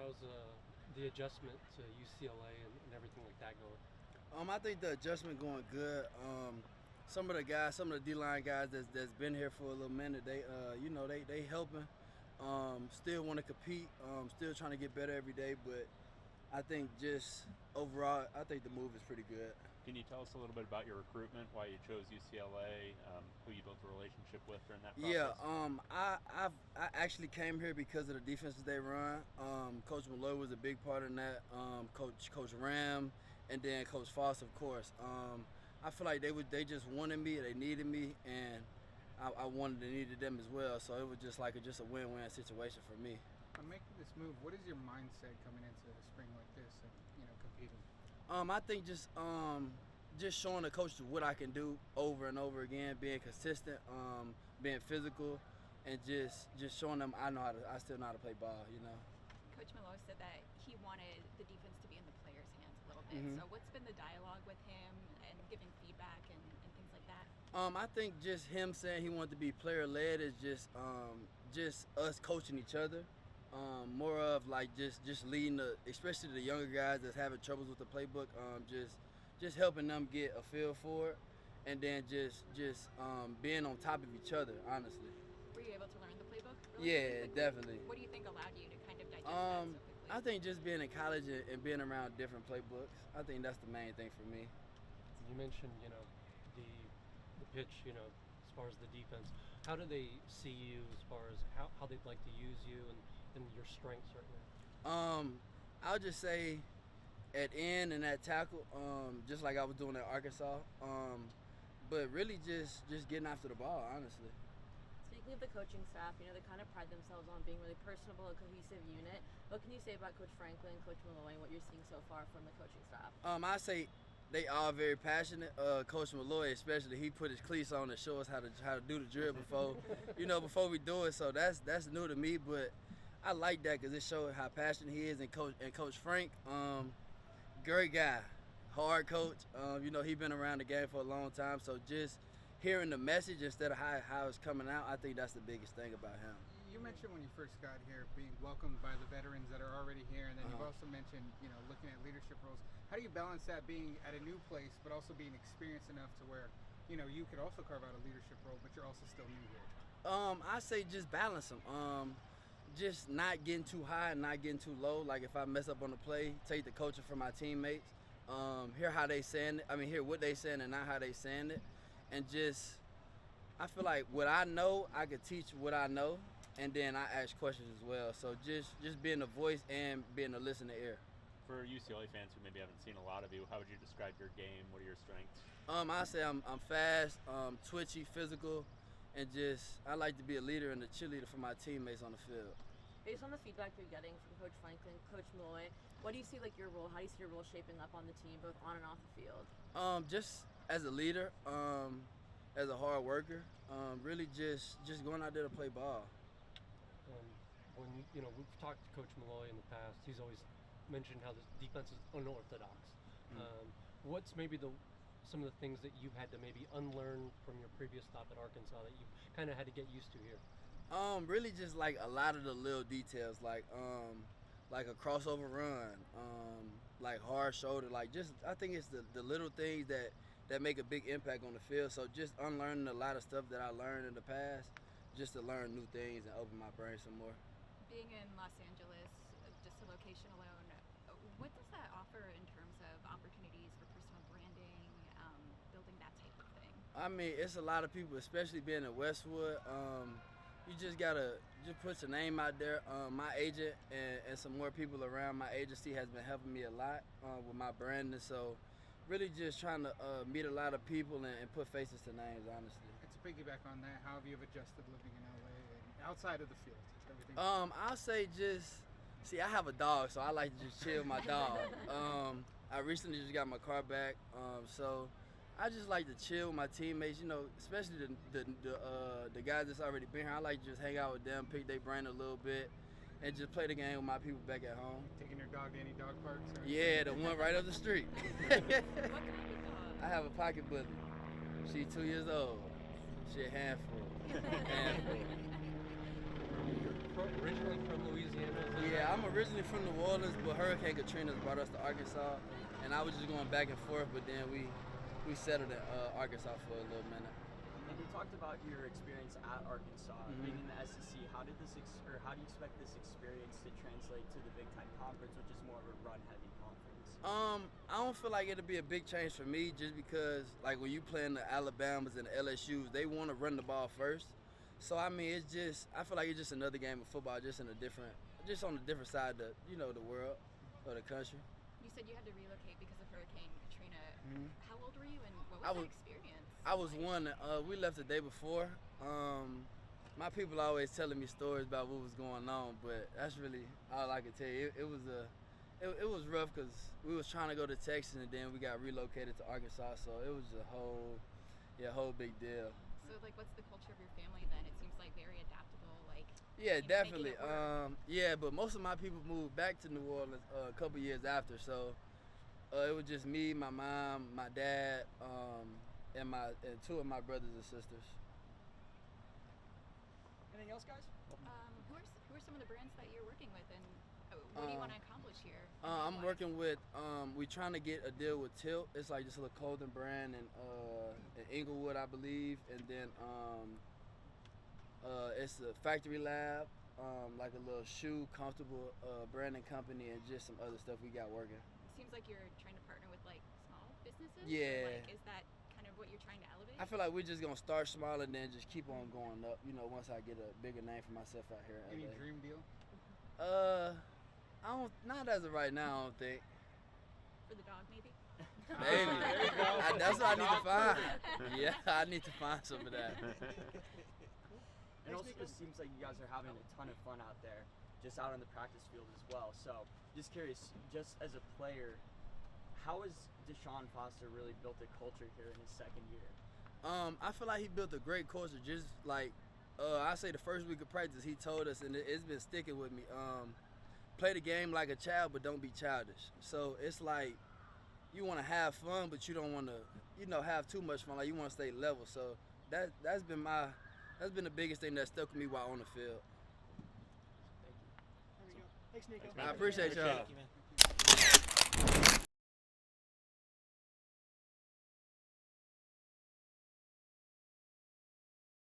how's the adjustment to UCLA and everything like that going? I think the adjustment going good. Some of the guys, some of the D-line guys that's been here for a little minute, they helping. Still want to compete. Still trying to get better every day, but I think just overall, I think the move is pretty good. Can you tell us a little bit about your recruitment, why you chose UCLA, who you built a relationship with during that process? Yeah, I actually came here because of the defenses they run. Coach Malloy was a big part in that. Coach Ram, and then Coach Foster, of course. I feel like they just wanted me, they needed me, and I wanted and needed them as well. So it was just like a win-win situation for me. On making this move, what is your mindset coming into a spring like this and competing? I think just showing the coaches what I can do over and over again, being consistent, being physical, and just showing them I still know how to play ball. Coach Malloy said that he wanted the defense to be in the players' hands a little bit. Mm-hmm. So what's been the dialogue with him and giving feedback and things like that? I think just him saying he wanted to be player-led is just us coaching each other. More of like just leading especially the younger guys that's having troubles with the playbook. Just helping them get a feel for it, and then just being on top of each other. Honestly. Were you able to learn the playbook? Really Yeah, quickly? definitely. What do you think allowed you to kind of digest that so quickly? I think just being in college and being around different playbooks. I think that's the main thing for me. You mentioned, the pitch, as far as the defense. How do they see you as far as how they'd like to use you and your strengths right now? I'll just say at end and at tackle, just like I was doing at Arkansas. But really just getting after the ball, honestly. Speaking of the coaching staff, they kind of pride themselves on being really personable, a cohesive unit. What can you say about Coach Franklin, Coach Malloy, and what you're seeing so far from the coaching staff? I say they are very passionate. Coach Malloy, especially, he put his cleats on to show us how to do the drill before, before we do it. So that's new to me, but I like that because it showed how passionate he is. And Coach Frank, great guy, hard coach. He's been around the game for a long time. So just hearing the message instead of how it's coming out, I think that's the biggest thing about him. You mentioned when you first got here being welcomed by the veterans that are already here, and then you've also mentioned, looking at leadership roles. How do you balance that being at a new place, but also being experienced enough to where, you could also carve out a leadership role, but you're also still new here? I say just balance them. Just not getting too high and not getting too low. Like if I mess up on the play, take the coaching from my teammates. Hear how they saying it. Hear what they saying and not how they saying it. And I feel like what I know, I could teach what I know, and then I ask questions as well. So just being a voice and being a listening ear. For UCLA fans who maybe haven't seen a lot of you, how would you describe your game? What are your strengths? I say I'm fast, twitchy, physical, and I like to be a leader and a cheerleader for my teammates on the field. Based on the feedback you're getting from Coach Franklin, Coach Malloy, what do you see like your role? How do you see your role shaping up on the team, both on and off the field? Just as a leader, as a hard worker, really just going out there to play ball. When we've talked to Coach Malloy in the past, he's always mentioned how this defense is unorthodox. What's maybe some of the things that you've had to maybe unlearn from your previous stop at Arkansas that you kind of had to get used to here? Really just like a lot of the little details, like a crossover run, like hard shoulder, I think it's the little things that make a big impact on the field. So just unlearning a lot of stuff that I learned in the past, just to learn new things and open my brain some more. Being in Los Angeles, just the location alone, what does that offer in terms of opportunities for personal branding, building that type of thing? It's a lot of people, especially being in Westwood. You just gotta put your name out there. My agent and some more people around my agency has been helping me a lot with my branding. So really just trying to meet a lot of people and put faces to names, honestly. And to piggyback on that, how have you adjusted living in LA and outside of the field? Everything. I'll say I have a dog, so I like to just chill with my dog. I recently just got my car back, so I just like to chill with my teammates, especially the guys that's already been here. I like to just hang out with them, pick their brain a little bit, and just play the game with my people back at home. Taking your dog to any dog parks? Or yeah, the one right up the street. What kind of dog? I have a pocket bully. She's 2 years old. She a handful. originally from Louisiana? Yeah, I'm originally from New Orleans, but Hurricane Katrina brought us to Arkansas, and I was just going back and forth. But then we settled in Arkansas for a little minute. And you talked about your experience at Arkansas, being in the SEC. How do you expect this experience to translate to the Big Ten Conference, which is more of a run-heavy conference? I don't feel like it'll be a big change for me, just because like when you play in the Alabamas and the LSUs, they want to run the ball first. So I mean, I feel like it's just another game of football, just on a different side of the world or the country. You said you had to relocate because of Hurricane Katrina. How old were you, and what was that experience? I was one. We left the day before. My people always telling me stories about what was going on, but that's really all I can tell you. It was rough because we was trying to go to Texas, and then we got relocated to Arkansas, so it was a whole big deal. So, like, what's the culture of your family then? It seems like very adaptable, like. Yeah, definitely. Yeah, but most of my people moved back to New Orleans a couple years after, so it was just me, my mom, my dad, and two of my brothers and sisters. Anything else, guys? Who are some of the brands that you're working with, and what do you want to accomplish here? I'm working with. We're trying to get a deal with Tilt. It's like just a little clothing brand in Inglewood, I believe, and then it's a Factory Lab, like a little shoe comfortable branding company, and just some other stuff we got working. Seems like you're trying to partner with like small businesses. Yeah. Or, like, is that kind of what you're trying to elevate? I feel like we're just gonna start small and then just keep on going up. Once I get a bigger name for myself out here. Any dream deal? Not as of right now. I don't think. For the dog, maybe. Maybe. There you go. That's what I need to find. Yeah, I need to find some of that. And also, it seems like you guys are having a ton of fun out there, just out on the practice field as well. So, just curious, just as a player, how has Deshaun Foster really built a culture here in his second year? I feel like he built a great culture. Just like I say, the first week of practice, he told us, and it's been sticking with me. Play the game like a child, but don't be childish. So it's like you want to have fun, but you don't want to, have too much fun. Like you want to stay level. So that's been the biggest thing that stuck with me while on the field. Thank you. There we go. Thanks, Nico. I appreciate y'all. Thank you, man.